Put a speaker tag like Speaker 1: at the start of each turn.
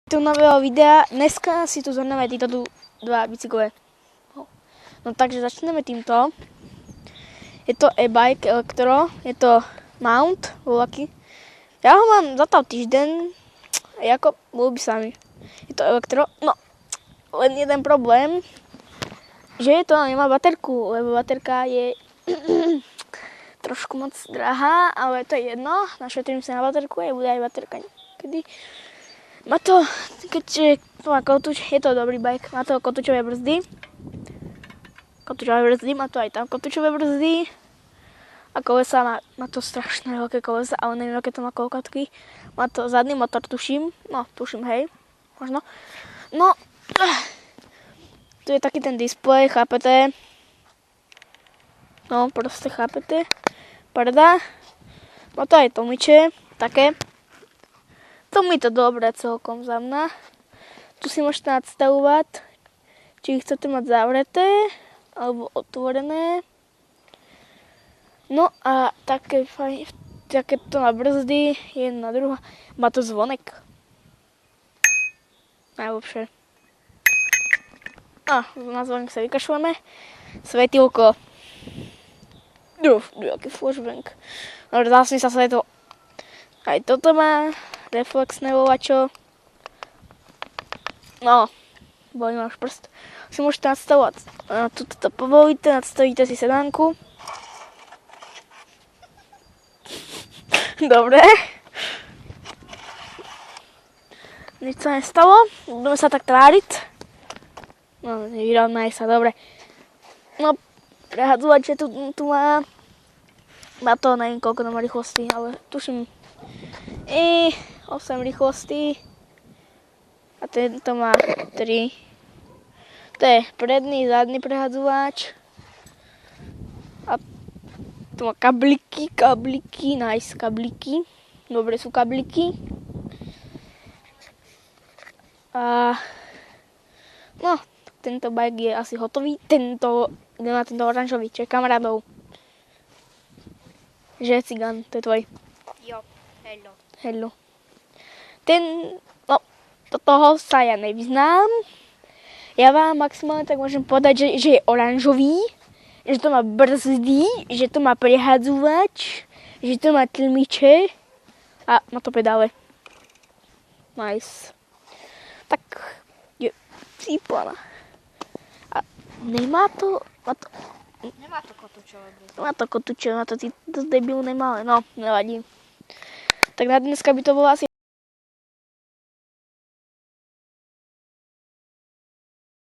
Speaker 1: do nového videa. Dneska si tu zhrneme títo dva bicykle. No takže začneme týmto. Je to e-bike elektro, je to mount, voľaký. Ja ho mám zatiaľ týždeň, ako ľúbi sa mi. Je to elektro, no len jeden problém, že to nemá baterku, lebo baterka je trošku moc drahá, ale to je jedno, našetrím sa na baterku a bude aj baterka niekedy. Má to, keďže to má kotúč, je to dobrý bike, má to kotúčové brzdy. Má to aj tam kotúčové brzdy. A kolesa, má to strašne veľké kolesa, ale neviem, aké to má kolkatky. Má to zadný motor, tuším, hej, možno. No, tu je taký ten displej, chápete? No, proste chápete? Parda. Má to aj tlmiče, také. Tlmi to dobre celkom za mňa. Tu si môžete nastavovať, či ich chcete mať zavreté, alebo otvorené. No a také to má brzdy, jedna, druhá. Má to zvonek. Najlepšie. Na zvonek sa vykašľame. Svetilko. Aký flashbang. Dobre, zásne sa svetlo. Aj toto má reflexné voľačo. No, bolí máš prst. Si môžete nastavovať. Tuto to povolíte, nastavíte si sedánku. Dobre. Nič sa nestalo. Budeme sa tak tváriť. No, nevyrovnaj sa, dobre. No, prehadzovať, že tu má to, neviem koľko to má rýchlosti, ale tuším 8 rýchlostí. A tento má 3. To je predný, zadný prehadzovač. A tu má kabliky, nice kabliky. Dobre sú kabliky. A no, tento bike je asi hotový. Idem na tento oranžový, čo je kamarádov. Že Cigan, to je tvoj.
Speaker 2: Jo,
Speaker 1: Hello. Do toho sa ja nevyznám. Ja vám maximálne tak môžem povedať, že je oranžový, že to má brzdy, že to má prehadzovač, že to má tlmiče a má to pedále. Nice. Tak je cípana. A nemá to...
Speaker 2: Nemá to kotúčové brzdy.
Speaker 1: Má to kotúčové, to debil nemá, no nevadí. Tak na dneska by to bolo asi